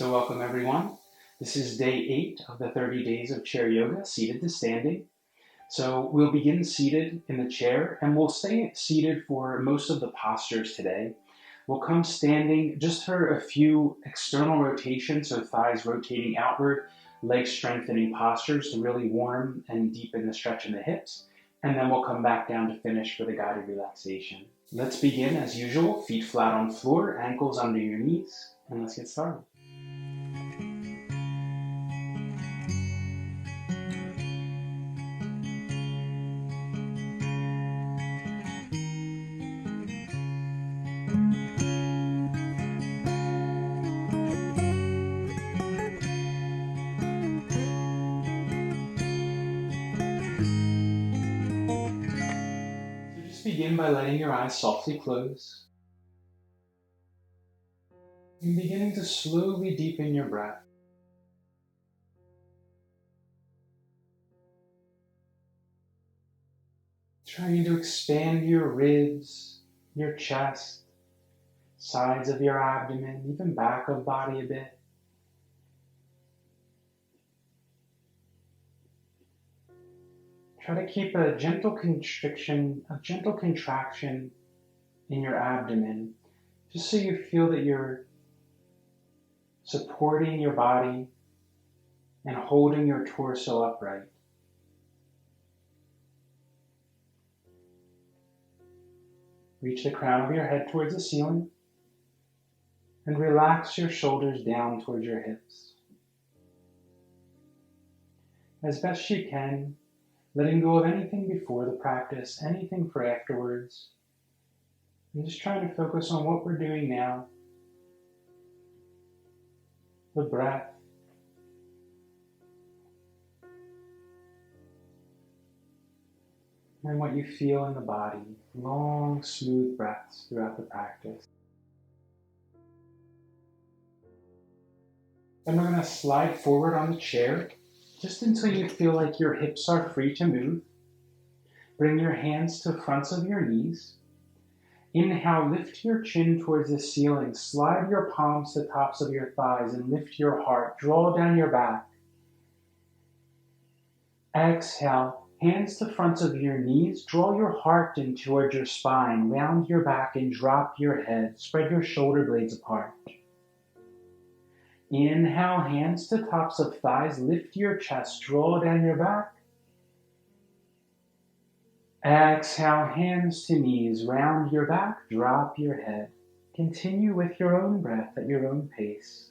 So welcome everyone. This is day 8 of the 30 days of chair yoga, seated to standing. So we'll begin seated in the chair and we'll stay seated for most of the postures today. We'll come standing just for a few external rotations, so thighs rotating outward, legs strengthening postures to really warm and deepen the stretch in the hips. And then we'll come back down to finish for the guided relaxation. Let's begin as usual, feet flat on floor, ankles under your knees, and let's get started. Begin by letting your eyes softly close and beginning to slowly deepen your breath. Trying to expand your ribs, your chest, sides of your abdomen, even back of body a bit. Try to keep a gentle constriction, a gentle contraction in your abdomen, just so you feel that you're supporting your body and holding your torso upright. Reach the crown of your head towards the ceiling and relax your shoulders down towards your hips. As best you can, letting go of anything before the practice, anything for afterwards. And just trying to focus on what we're doing now. The breath. And what you feel in the body. Long, smooth breaths throughout the practice. Then we're going to slide forward on the chair just until you feel like your hips are free to move. Bring your hands to the fronts of your knees. Inhale, lift your chin towards the ceiling. Slide your palms to the tops of your thighs and lift your heart. Draw down your back. Exhale, hands to fronts of your knees. Draw your heart in towards your spine. Round your back and drop your head. Spread your shoulder blades apart. Inhale, hands to tops of thighs, lift your chest, draw down your back. Exhale, hands to knees, round your back, drop your head. Continue with your own breath at your own pace.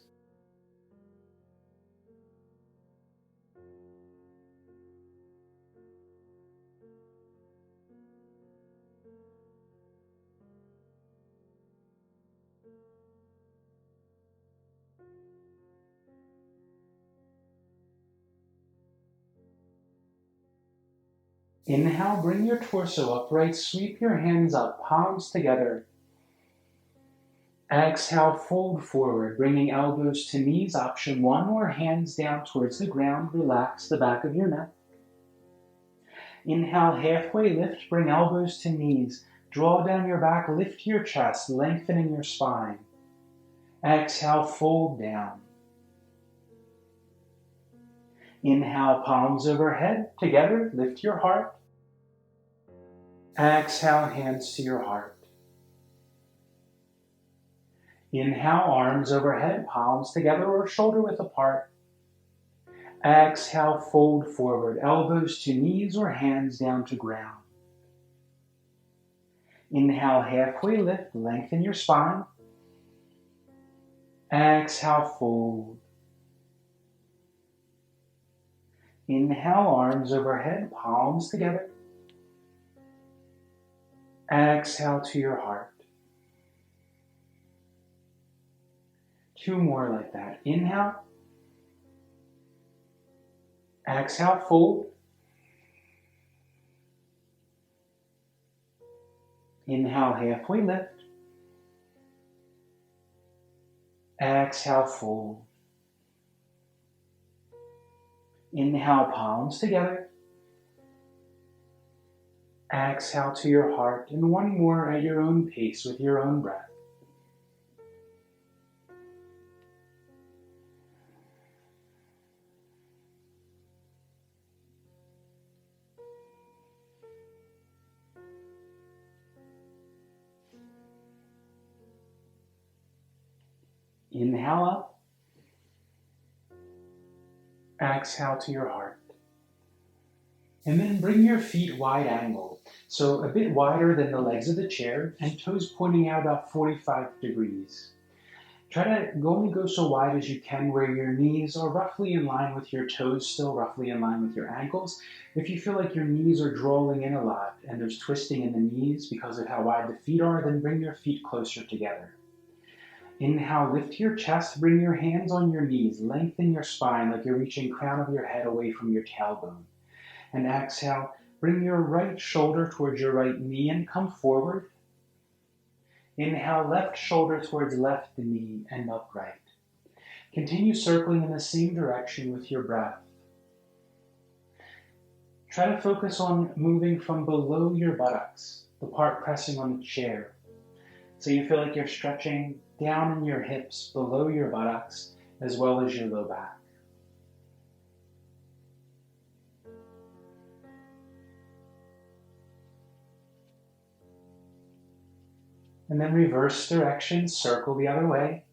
Inhale, bring your torso upright, sweep your hands up, palms together. Exhale, fold forward, bringing elbows to knees, option 1, or hands down towards the ground, relax the back of your neck. Inhale, halfway lift, bring elbows to knees, draw down your back, lift your chest, lengthening your spine. Exhale, fold down. Inhale, palms overhead, together, lift your heart. Exhale, hands to your heart. Inhale, arms overhead, palms together or shoulder width apart. Exhale, fold forward, elbows to knees or hands down to ground. Inhale, halfway lift, lengthen your spine. Exhale, fold. Inhale, arms overhead, palms together. Exhale to your heart. 2 more like that. Inhale. Exhale, fold. Inhale, halfway lift. Exhale, fold. Inhale, palms together. Exhale to your heart, and 1 more at your own pace with your own breath. Inhale up. Exhale to your heart. And then bring your feet wide angled, so a bit wider than the legs of the chair and toes pointing out about 45 degrees. Try to only go so wide as you can where your knees are roughly in line with your toes, still roughly in line with your ankles. If you feel like your knees are drawing in a lot and there's twisting in the knees because of how wide the feet are, then bring your feet closer together. Inhale, lift your chest, bring your hands on your knees, lengthen your spine like you're reaching crown of your head away from your tailbone. And exhale, bring your right shoulder towards your right knee and come forward. Inhale, left shoulder towards left knee and upright. Continue circling in the same direction with your breath. Try to focus on moving from below your buttocks, the part pressing on the chair. So you feel like you're stretching down in your hips below your buttocks as well as your low back. And then reverse direction, circle the other way.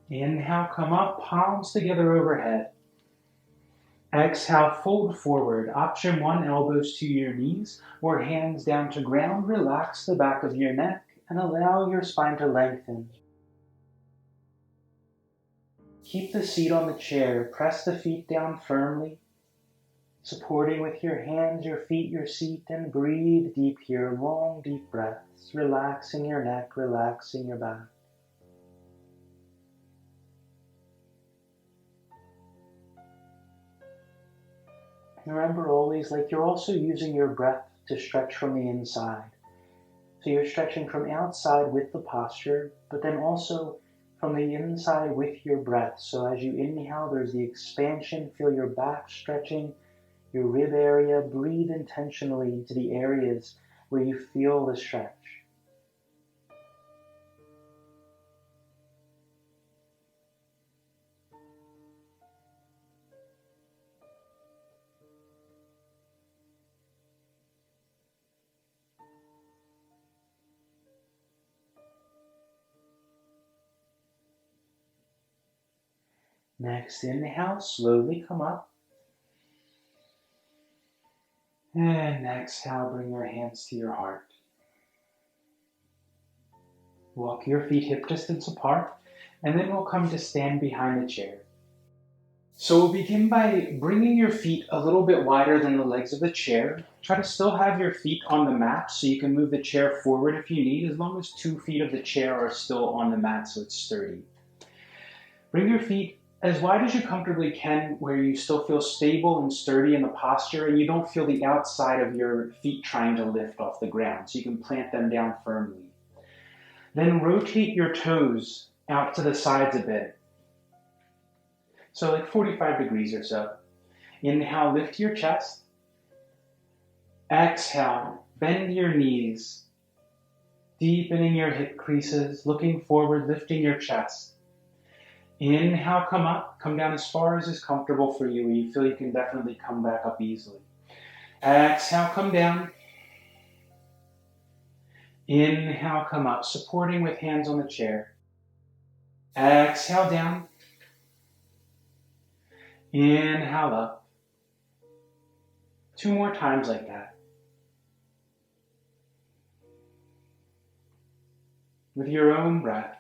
Inhale, come up, palms together overhead. Exhale, fold forward. Option 1, elbows to your knees or hands down to ground. Relax the back of your neck and allow your spine to lengthen. Keep the seat on the chair. Press the feet down firmly, supporting with your hands, your feet, your seat, and breathe deep here. Long, deep breaths, relaxing your neck, relaxing your back. Remember always, like you're also using your breath to stretch from the inside. So you're stretching from outside with the posture, but then also from the inside with your breath. So as you inhale, there's the expansion. Feel your back stretching, your rib area. Breathe intentionally into the areas where you feel the stretch. Next inhale, slowly come up. And exhale, bring your hands to your heart. Walk your feet hip distance apart, and then we'll come to stand behind the chair. So we'll begin by bringing your feet a little bit wider than the legs of the chair. Try to still have your feet on the mat so you can move the chair forward if you need, as long as 2 feet of the chair are still on the mat so it's sturdy. Bring your feet as wide as you comfortably can where you still feel stable and sturdy in the posture and you don't feel the outside of your feet trying to lift off the ground, so you can plant them down firmly. Then rotate your toes out to the sides a bit. So like 45 degrees or so. Inhale, lift your chest. Exhale, bend your knees, deepening your hip creases, looking forward, lifting your chest. Inhale, come up, come down as far as is comfortable for you, where you feel you can definitely come back up easily. Exhale, come down. Inhale, come up, supporting with hands on the chair. Exhale, down. Inhale, up. 2 more times like that. With your own breath.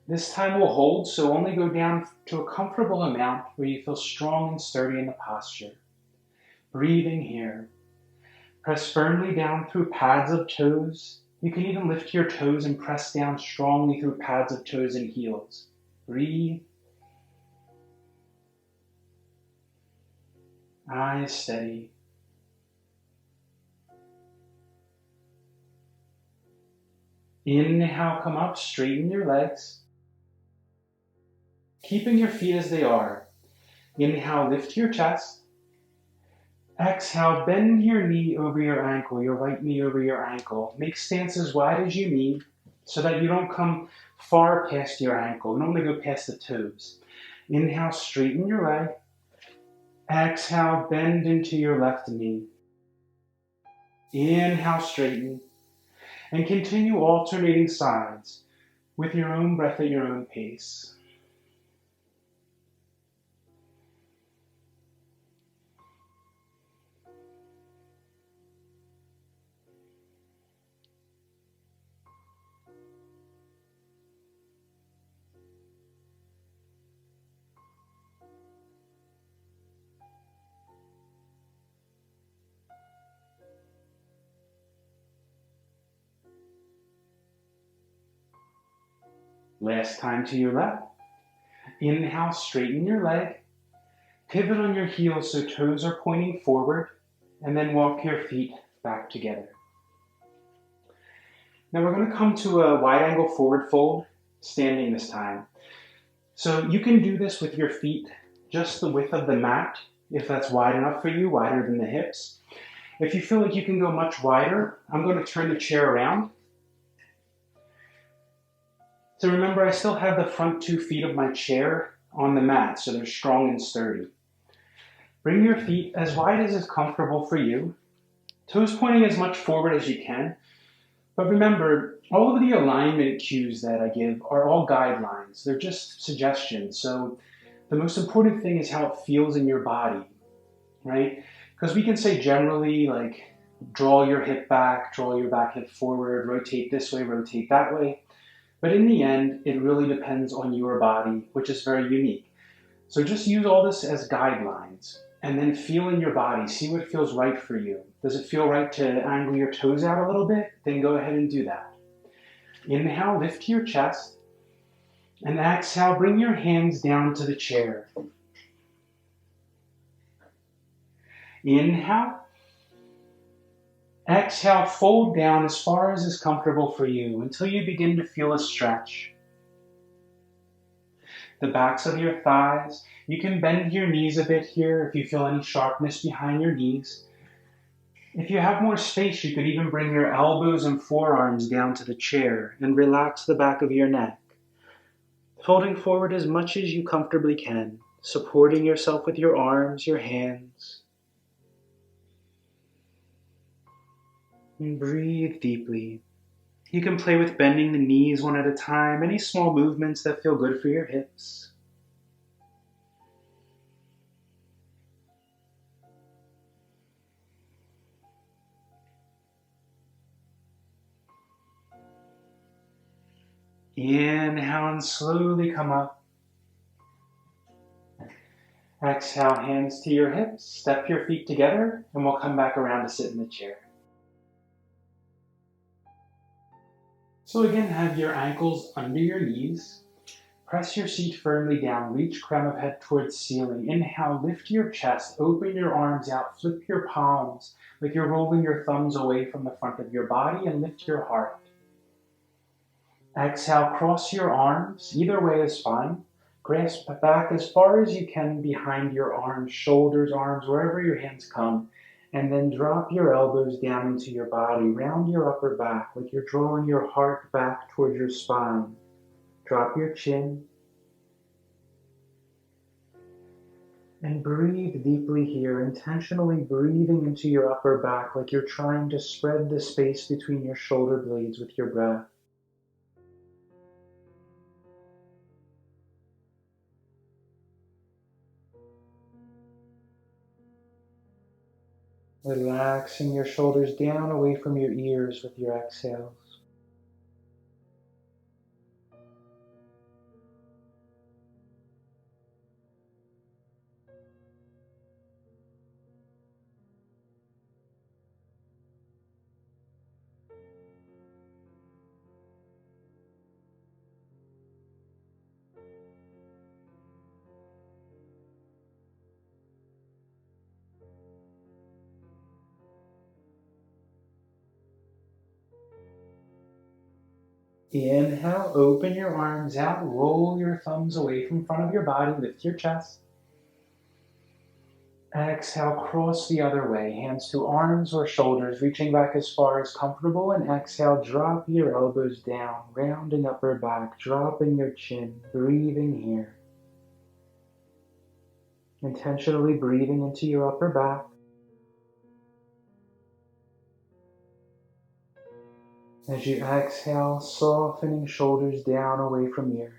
This time we'll hold, so only go down to a comfortable amount where you feel strong and sturdy in the posture. Breathing here. Press firmly down through pads of toes. You can even lift your toes and press down strongly through pads of toes and heels. Breathe. Eyes steady. Inhale, come up, straighten your legs. Keeping your feet as they are. Inhale, lift your chest. Exhale, bend your knee over your ankle, your right knee over your ankle. Make stance as wide as you need so that you don't come far past your ankle. You don't want to go past the toes. Inhale, straighten your leg. Exhale, bend into your left knee. Inhale, straighten. And continue alternating sides with your own breath at your own pace. Last time to your left. Inhale, straighten your leg. Pivot on your heels so toes are pointing forward, and then walk your feet back together. Now we're going to come to a wide angle forward fold, standing this time. So you can do this with your feet just the width of the mat, if that's wide enough for you, wider than the hips. If you feel like you can go much wider, I'm going to turn the chair around. So remember, I still have the front 2 feet of my chair on the mat, so they're strong and sturdy. Bring your feet as wide as is comfortable for you, toes pointing as much forward as you can. But remember, all of the alignment cues that I give are all guidelines. They're just suggestions. So the most important thing is how it feels in your body, right? Because we can say generally, like, draw your hip back, draw your back hip forward, rotate this way, rotate that way. But in the end, it really depends on your body, which is very unique. So just use all this as guidelines and then feel in your body, see what feels right for you. Does it feel right to angle your toes out a little bit? Then go ahead and do that. Inhale, lift your chest, and exhale, bring your hands down to the chair. Inhale. Exhale, fold down as far as is comfortable for you until you begin to feel a stretch. The backs of your thighs. You can bend your knees a bit here if you feel any sharpness behind your knees. If you have more space, you could even bring your elbows and forearms down to the chair and relax the back of your neck. Folding forward as much as you comfortably can, supporting yourself with your arms, your hands. And breathe deeply. You can play with bending the knees one at a time, any small movements that feel good for your hips. Inhale and slowly come up. Exhale, hands to your hips, step your feet together, and we'll come back around to sit in the chair. So again, have your ankles under your knees. Press your seat firmly down, reach crown of head towards ceiling. Inhale, lift your chest, open your arms out, flip your palms like you're rolling your thumbs away from the front of your body and lift your heart. Exhale, cross your arms, either way is fine. Grasp back as far as you can behind your arms, shoulders, arms, wherever your hands come. And then drop your elbows down into your body, round your upper back like you're drawing your heart back towards your spine. Drop your chin. And breathe deeply here, intentionally breathing into your upper back like you're trying to spread the space between your shoulder blades with your breath. Relaxing your shoulders down away from your ears with your exhales. Inhale, open your arms out, roll your thumbs away from front of your body, lift your chest. Exhale, cross the other way, hands to arms or shoulders, reaching back as far as comfortable. And exhale, drop your elbows down, rounding upper back, dropping your chin, breathing here. Intentionally breathing into your upper back. As you exhale, softening shoulders down away from ears.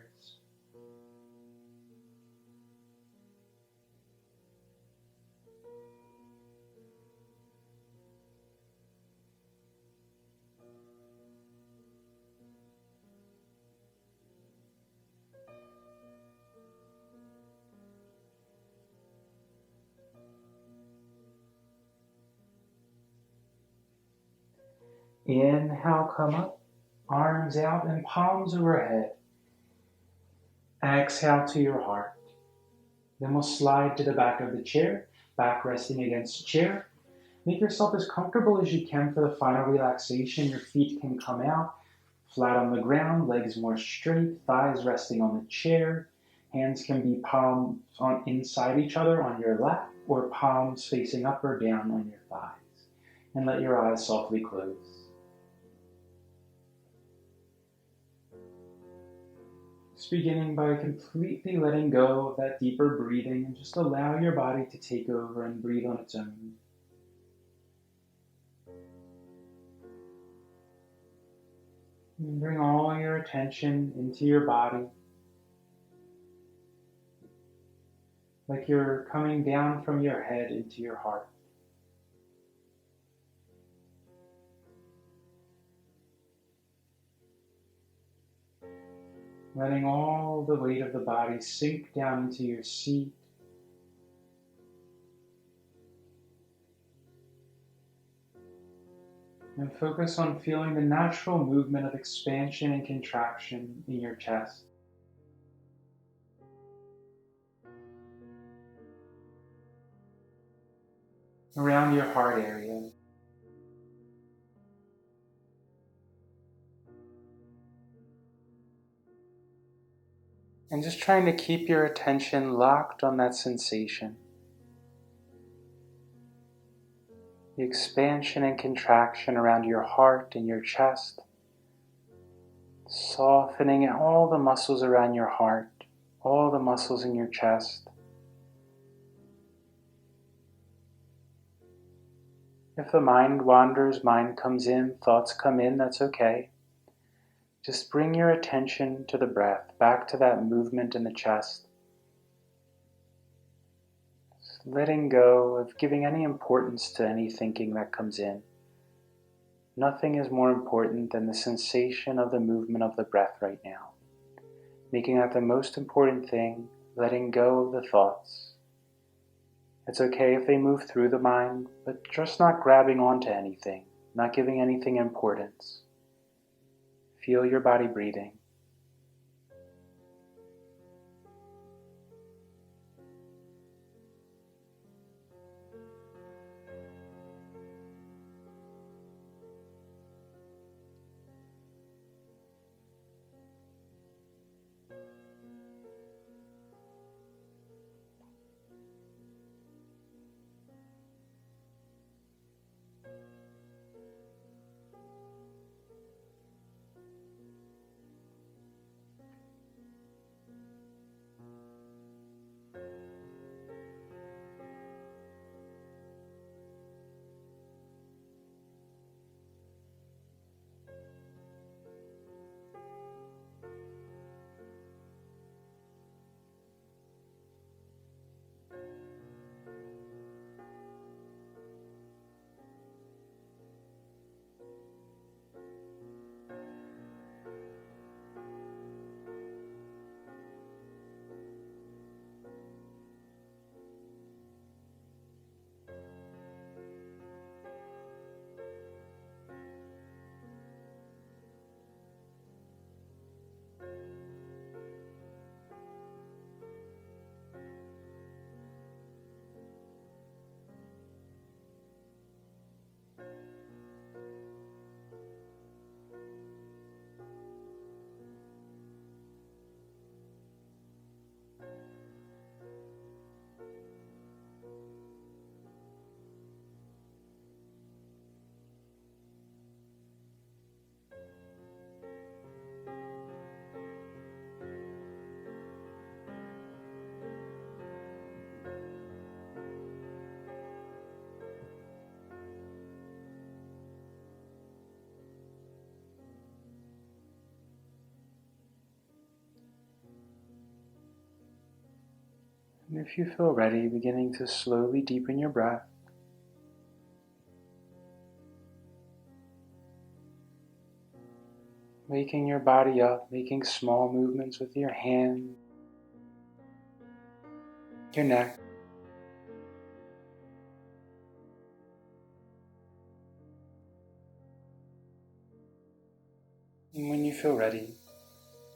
Inhale, come up, arms out and palms overhead. Exhale to your heart. Then we'll slide to the back of the chair, back resting against the chair. Make yourself as comfortable as you can for the final relaxation. Your feet can come out, flat on the ground, legs more straight, thighs resting on the chair. Hands can be palms on inside each other on your lap, or palms facing up or down on your thighs. And let your eyes softly close. Just beginning by completely letting go of that deeper breathing and just allow your body to take over and breathe on its own. And bring all your attention into your body, like you're coming down from your head into your heart. Letting all the weight of the body sink down into your seat. And focus on feeling the natural movement of expansion and contraction in your chest. Around your heart area. And just trying to keep your attention locked on that sensation. The expansion and contraction around your heart and your chest. Softening all the muscles around your heart, all the muscles in your chest. If the mind wanders, mind comes in, thoughts come in, that's okay. Just bring your attention to the breath, back to that movement in the chest. Just letting go of giving any importance to any thinking that comes in. Nothing is more important than the sensation of the movement of the breath right now. Making that the most important thing, letting go of the thoughts. It's okay if they move through the mind, but just not grabbing onto anything, not giving anything importance. Feel your body breathing. And if you feel ready, beginning to slowly deepen your breath. Waking your body up, making small movements with your hands, your neck. And when you feel ready,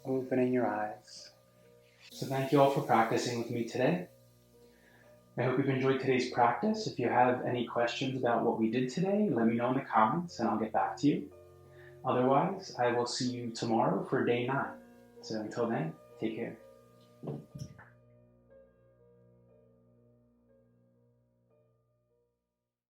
opening your eyes. So thank you all for practicing with me today. I hope you've enjoyed today's practice. If you have any questions about what we did today, let me know in the comments and I'll get back to you. Otherwise, I will see you tomorrow for day 9. So until then, take care.